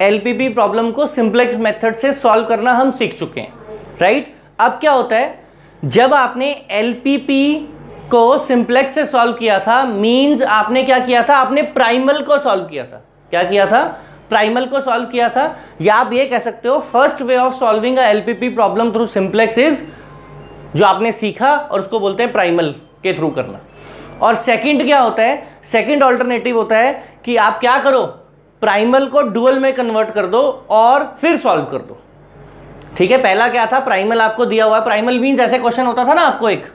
LPP problem को simplex method से solve करना हम सीख चुके हैं, राइट। अब क्या होता है, जब आपने एलपीपी को सिंपलेक्स से सॉल्व किया था, मींस आपने क्या किया था, आपने प्राइमल को सॉल्व किया था। क्या किया था, प्राइमल को सॉल्व किया था। या आप ये कह सकते हो first way of solving a LPP problem through simplex is, जो आपने सीखा और उसको बोलते हैं प्राइमल के थ्रू करना। और सेकंड क्या होता है, सेकंड ऑल्टरनेटिव होता है कि आप क्या करो, प्राइमल को डुअल में कन्वर्ट कर दो और फिर सॉल्व कर दो। ठीक है, पहला क्या था, प्राइमल आपको दिया हुआ है, प्राइमल मींस ऐसे क्वेश्चन होता था ना आपको एक,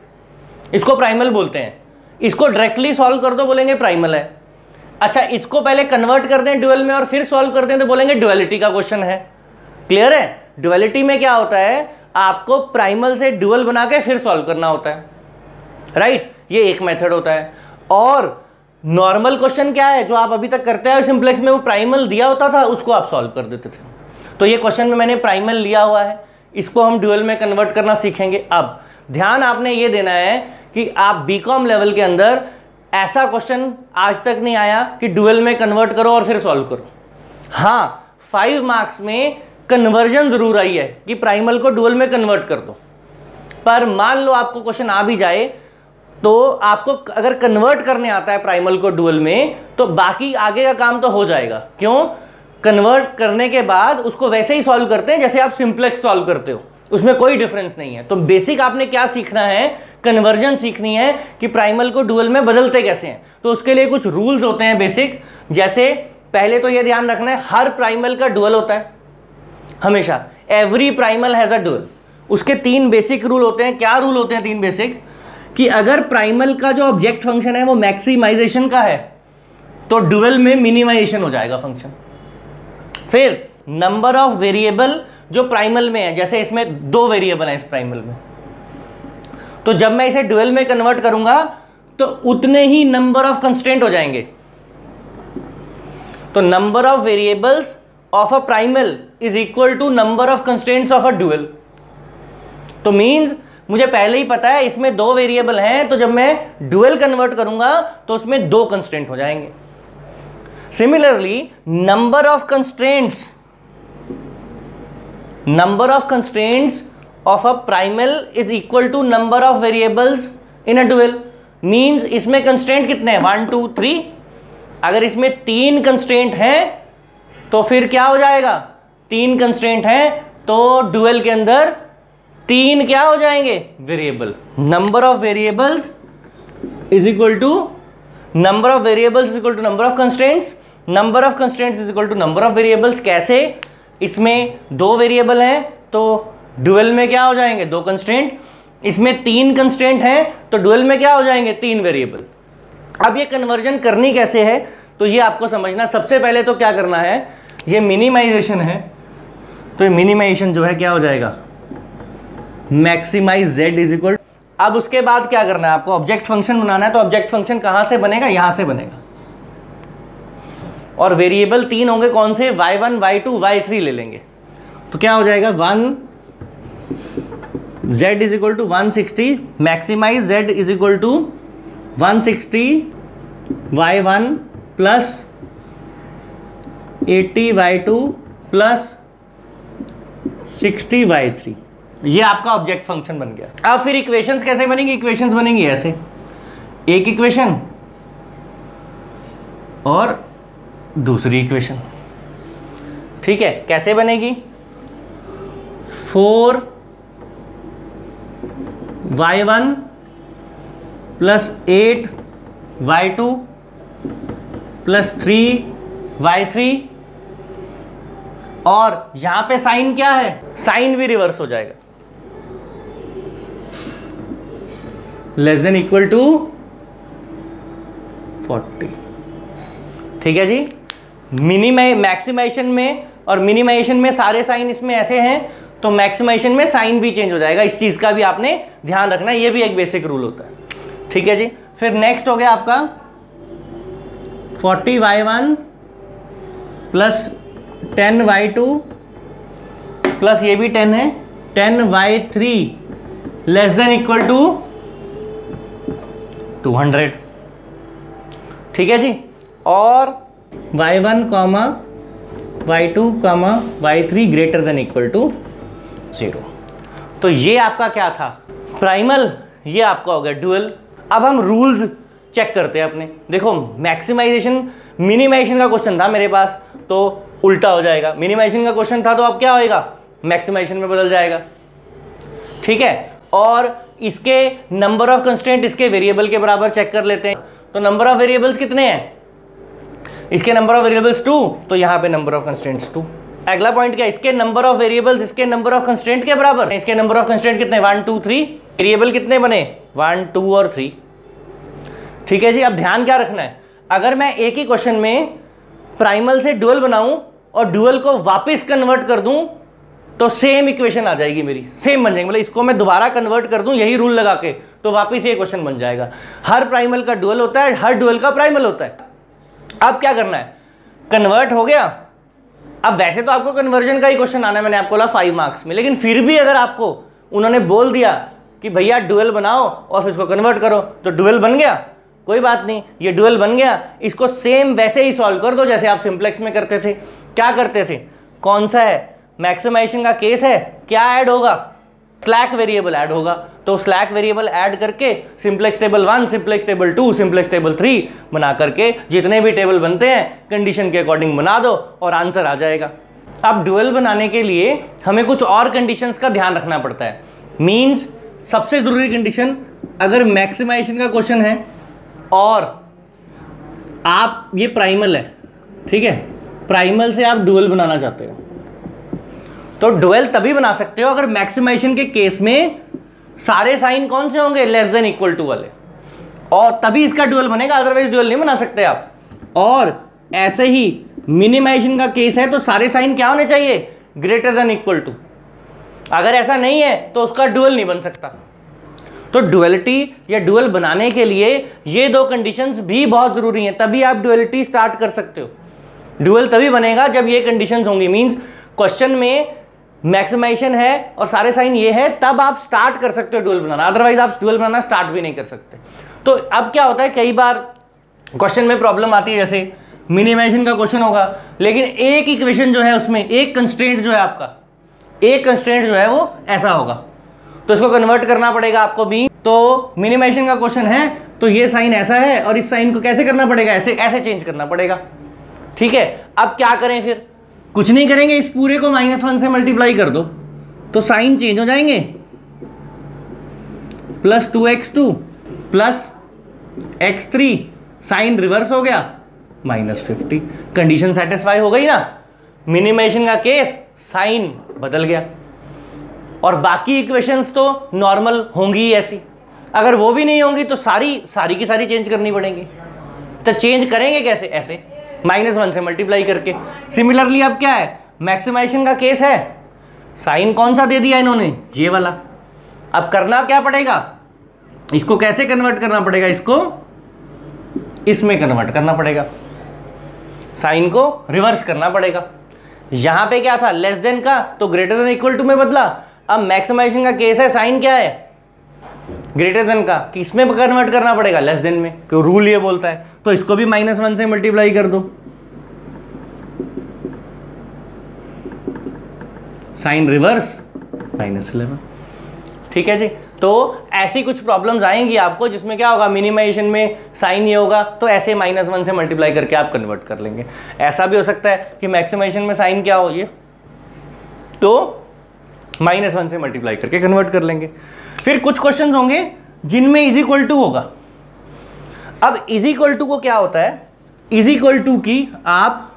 इसको प्राइमल बोलते हैं। इसको डायरेक्टली सॉल्व कर दो, बोलेंगे प्राइमल है। अच्छा, इसको पहले कन्वर्ट कर दें डुअल में और फिर सॉल्व कर दें तो बोलेंगे डुअलिटी का क्वेश्चन है। क्लियर है, डुअलिटी में क्या होता है, आपको प्राइमल से डुअल बना के फिर सॉल्व करना होता है, राइट। ये एक मेथड होता है। और नॉर्मल क्वेश्चन क्या है, जो आप अभी तक करते हैं सिंपलेक्स में, वो प्राइमल दिया होता था, उसको आप सॉल्व कर देते थे। तो ये क्वेश्चन में मैंने प्राइमल लिया हुआ है, इसको हम डुअल में कन्वर्ट करना सीखेंगे। अब ध्यान आपने ये देना है कि आप बीकॉम लेवल के अंदर ऐसा क्वेश्चन आज तक नहीं आया कि डुअल में कन्वर्ट करो और फिर सॉल्व करो। हाँ, 5 मार्क्स में कन्वर्जन जरूर आई है कि प्राइमल को डुअल में कन्वर्ट कर दो। पर मान लो आपको क्वेश्चन आ भी जाए, तो आपको अगर कन्वर्ट करने आता है प्राइमल को डुअल में, तो बाकी आगे का काम तो हो जाएगा। क्यों, कन्वर्ट करने के बाद उसको वैसे ही सॉल्व करते हैं जैसे आप सिंपलेक्स सॉल्व करते हो, उसमें कोई डिफरेंस नहीं है। तो बेसिक आपने क्या सीखना है, कन्वर्जन सीखनी है कि प्राइमल को डुअल में बदलते कैसे हैं। तो उसके लिए कुछ रूल्स होते हैं बेसिक, जैसे पहले तो ये ध्यान रखना है, हर प्राइमल का डुअल होता है हमेशा, every primal has a dual. उसके 3 बेसिक रूल होते हैं। क्या रूल होते हैं 3 बेसिक, कि अगर प्राइमल का जो ऑब्जेक्ट फंक्शन है वो मैक्सिमाइजेशन का है, तो डुअल में मिनिमाइजेशन हो जाएगा फंक्शन। फिर नंबर ऑफ वेरिएबल जो प्राइमल में है, जैसे इसमें 2 वेरिएबल हैं इस प्राइमल में, तो जब मैं इसे डुअल में कन्वर्ट करूंगा तो उतने ही नंबर ऑफ कंस्ट्रेंट हो जाएंगे। तो number of variables of a primal is equal to number of constraints of a dual. तो मींस मुझे पहले ही पता है इसमें 2 वेरिएबल हैं, तो जब मैं डुअल कन्वर्ट करूंगा तो उसमें 2 कंस्ट्रेंट हो जाएंगे। Similarly number of constraints of a primal is equal to number of variables in a dual. Means इसमें कंस्ट्रेंट कितने हैं, 1 2 3। अगर इसमें 3 कंस्ट्रेंट हैं तो फिर क्या हो जाएगा, 3 कंस्ट्रेंट हैं तो डुअल के अंदर 3 क्या हो जाएंगे, variable. Number of variables is equal to number of variables is equal to number of constraints, number of constraints is equal to number of variables. कैसे, इसमें 2 वेरिएबल हैं तो डुअल में क्या हो जाएंगे, 2 कंस्ट्रेंट। इसमें 3 कंस्ट्रेंट हैं तो डुअल में क्या हो जाएंगे, 3 वेरिएबल। अब ये कन्वर्जन करनी कैसे है, तो ये आपको समझना। सबसे पहले तो क्या करना है, ये मिनिमाइजेशन है, तो ये मिनिमाइजेशन जो है क्या हो जाएगा, मैक्सिमाइज z इज इक्वल। अब उसके बाद क्या करना है, आपको ऑब्जेक्ट फंक्शन बनाना है। तो ऑब्जेक्ट फंक्शन कहां से बनेगा, यहां से बनेगा। और वेरिएबल 3 होंगे, कौन से, y1 y2 y3 ले लेंगे। तो क्या हो जाएगा, 1 z is equal to 160, maximise z is equal to 160 y1 plus 80 y2 plus 60 y3। ये आपका ऑब्जेक्ट फंक्शन बन गया। अब फिर इक्वेशंस कैसे बनेंगी, इक्वेशंस बनेंगी ऐसे, एक इक्वेशन और दूसरी इक्वेशन। ठीक है, कैसे बनेगी, 4y1 plus 8y2 plus 3y3, और यहां पे साइन क्या है, साइन भी रिवर्स हो जाएगा, लेस देन इक्वल टू 40। ठीक है जी। मैक्सिमाइजेशन में और मिनिमाइजेशन में सारे साइन इसमें ऐसे हैं, तो मैक्सिमाइजेशन में साइन भी चेंज हो जाएगा। इस चीज का भी आपने ध्यान रखना, ये भी एक बेसिक रूल होता है। ठीक है जी। फिर नेक्स्ट हो गया आपका 40y1 प्लस 10y2 प्लस ये भी 10 है, 10y3 less than equal to 200। ठीक है जी। और y1 comma y2, y3 greater than equal to 0। तो ये आपका क्या था, प्राइमल, ये आपका हो गया डुअल। अब हम रूल्स चेक करते हैं अपने। देखो मैक्सिमाइजेशन मिनिमाइजेशन का क्वेश्चन था मेरे पास, तो उल्टा हो जाएगा। मिनिमाइजेशन का क्वेश्चन था तो अब क्या होएगा, मैक्सिमाइजेशन में बदल जाएगा, ठीक है। और इसके नंबर ऑफ कंस्ट्रेंट इसके वेरिएबल के बराबर चेक कर लेते हैं। तो नंबर ऑफ वेरिएबल्स कितने हैं, इसके नंबर ऑफ वेरिएबल्स 2, तो यहाँ पे नंबर ऑफ कंस्ट्रेंट्स 2। अगला पॉइंट क्या, इसके नंबर ऑफ वेरिएबल्स इसके नंबर ऑफ कंस्ट्रेंट के बराबर। इसके नंबर ऑफ कंस्ट्रेंट कितने, 1 2 3। वेरिएबल कितने बने, 1 2 और 3, ठीक है जी। अब ध्यान क्या रखना है, अगर मैं एक ही क्वेश्चन में प्राइमल से डुअल बनाऊं और डुअल को वापस कन्वर्ट कर दूं तो सेम इक्वेशन आ जाएगी मेरी, सेम बन जाएगी। मतलब इसको मैं दोबारा कन्वर्ट कर दूं यही रूल लगा के, तो वापस ये क्वेश्चन बन जाएगा। हर प्राइमल का डुअल होता है, हर डुअल का प्राइमल होता है। अब क्या करना है, कन्वर्ट हो गया। अब वैसे तो आपको कन्वर्जन का ही क्वेश्चन आना है, मैंने आपको बोला 5 मार्क्स में, लेकिन फिर भी अगर आपको उन्होंने बोल दिया कि भैया डुअल बनाओ और फिर इसको कन्वर्ट करो, तो डुअल बन गया, कोई बात नहीं, ये डुअल बन गया। इसको सेम वैसे ही सॉल्व कर दो जैसे आप सिंप्लेक्स में करते थे। क्या करते थे, कौन सा है, मैक्सिमाइजेशन का केस है, क्या ऐड होगा, स्लैक वेरिएबल ऐड होगा। तो स्लैक वेरिएबल ऐड करके simplex table 1, simplex table 2, simplex table 3 बना करके जितने भी टेबल बनते हैं कंडीशन के अकॉर्डिंग बना दो और आंसर आ जाएगा। अब डुअल बनाने के लिए हमें कुछ और कंडीशंस का ध्यान रखना पड़ता है। मींस सबसे जरूरी कंडीशन, अगर मैक्सिमाइजेशन का क्वेश्चन है और आप ये प्राइमल है, ठीक है, प्राइमल से आप डुअल बनाना चाहते हो, तो डुअल तभी बना सकते हो अगर मैक्सिमाइजेशन के केस में सारे साइन कौन से होंगे, लेस देन इक्वल टू वाले, और तभी इसका डुअल बनेगा, अदरवाइज डुअल नहीं बना सकते आप। और ऐसे ही मिनिमाइजेशन का केस है तो सारे साइन क्या होने चाहिए, ग्रेटर देन इक्वल टू। अगर ऐसा नहीं है तो उसका डुअल नहीं बन सकता। तो डुअलिटी या डुअल बनाने के लिए ये दो कंडीशंस भी बहुत जरूरी हैं, तभी आप डुअलिटी स्टार्ट कर सकते हो। डुअल तभी बनेगा जब ये कंडीशंस होंगी। मींस क्वेश्चन में मैक्सिमाइजेशन है और सारे साइन ये है, तब आप स्टार्ट कर सकते हो डुअल बनाना, अदरवाइज आप डुअल बनाना स्टार्ट भी नहीं कर सकते। तो अब क्या होता है, कई बार क्वेश्चन में प्रॉब्लम आती है, जैसे मिनिमाइजेशन का क्वेश्चन होगा लेकिन एक इक्वेशन जो है उसमें एक कंस्ट्रेंट जो है आपका, एक कंस्ट्रेंट जो है वो ऐसा होगा, तो इसको कन्वर्ट करना पड़ेगा आपको भी। तो मिनिमाइजेशन का क्वेश्चन है तो ये साइन ऐसा है और इस साइन को कैसे करना पड़ेगा, ऐसे ऐसे चेंज करना पड़ेगा, ठीक है। अब क्या करें फिर, कुछ नहीं करेंगे, इस पूरे को -1 से मल्टीप्लाई कर दो तो साइन चेंज हो जाएंगे, +2x2 +x3, साइन रिवर्स हो गया -50। कंडीशन सेटिस्फाई हो गई ना, मिनिमाइजेशन का केस साइन बदल गया, और बाकी इक्वेशंस तो नॉर्मल होंगी ही ऐसी। अगर वो भी नहीं होंगी तो सारी की सारी चेंज करनी पड़ेंगी। तो चेंज करेंगे कैसे, ऐसे -1 से मल्टीप्लाई करके। सिमिलरली अब क्या है, मैक्सिमाइजेशन का केस है, साइन कौन सा दे दिया इन्होंने, ये वाला। अब करना क्या पड़ेगा, इसको कैसे कन्वर्ट करना पड़ेगा, इसको इसमें कन्वर्ट करना पड़ेगा, साइन को रिवर्स करना पड़ेगा। यहां पे क्या था, लेस देन का, तो ग्रेटर देन इक्वल टू में बदला। अब मैक्सिमाइजेशन का केस है, साइन क्या है, ग्रेटर देन का, किसमें कन्वर्ट करना पड़ेगा, लेस देन में, क्यों रूल ये बोलता है। तो इसको भी -1 से मल्टीप्लाई कर दो, साइन रिवर्स -11, ठीक है जी। तो ऐसी कुछ प्रॉब्लम्स आएंगी आपको जिसमें क्या होगा, मिनिमाइजेशन में साइन ये होगा तो ऐसे -1 से मल्टीप्लाई करके आप कन्वर्ट कर लेंगे। ऐसा भी हो सकता है कि मैक्सिमाइजेशन में साइन क्या हो, ये तो -1 से मल्टीप्लाई करके कन्वर्ट कर लेंगे। फिर कुछ क्वेश्चंस होंगे जिनमें इज इक्वल टू होगा। अब इज इक्वल टू को क्या होता है, इज इक्वल टू की आप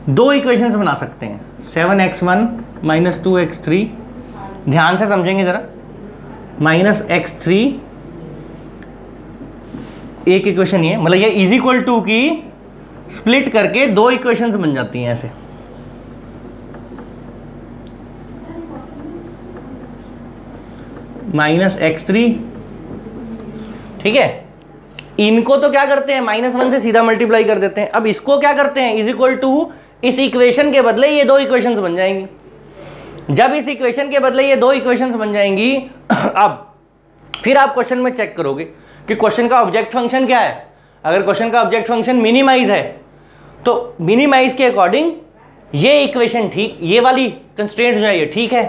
दो इक्वेशंस बना सकते हैं, 7x1 -2x3, ध्यान से समझेंगे जरा, -x3 एक इक्वेशन ये, मतलब ये इज इक्वल टू की स्प्लिट करके दो इक्वेशंस बन जाती हैं ऐसे, -x3, ठीक है। इनको तो क्या करते हैं, -1 से सीधा मल्टीप्लाई कर देते हैं। अब इसको क्या करते हैं, इज इक्वल टू, इस इक्वेशन के बदले ये दो इक्वेशंस बन जाएंगी। जब इस इक्वेशन के बदले ये दो इक्वेशंस बन जाएंगी, अब फिर आप क्वेश्चन में चेक करोगे कि क्वेश्चन का ऑब्जेक्ट फंक्शन क्या है। अगर क्वेश्चन का ऑब्जेक्ट फंक्शन मिनिमाइज है तो मिनिमाइज के अकॉर्डिंग ये इक्वेशन ठीक, ये वाली कंस्ट्रेंट जो है ये ठीक है,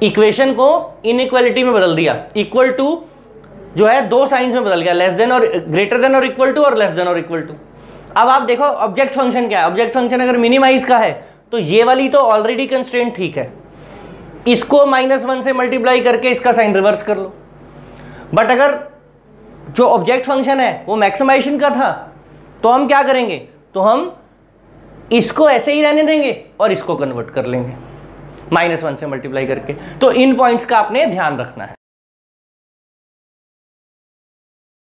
इक्वेशन को इनइक्वालिटी में बदल दिया, इक्वल टू जो है दो साइंस में बदल गया, लेस देन और ग्रेटर देन और इक्वल टू और लेस देन और इक्वल टू। अब आप देखो ऑब्जेक्ट फंक्शन क्या है, ऑब्जेक्ट फंक्शन अगर मिनिमाइज का है तो ये वाली तो ऑलरेडी कंस्ट्रेंट ठीक है, इसको -1 से मल्टीप्लाई करके इसका साइन रिवर्स कर लो। बट अगर जो ऑब्जेक्ट फंक्शन है वो मैक्सिमाइजेशन का था तो हम क्या करेंगे, तो हम इसको ऐसे ही रहने देंगे और इसको कन्वर्ट कर लेंगे -1 से मल्टीप्लाई करके। तो इन पॉइंट्स का आपने ध्यान रखना है।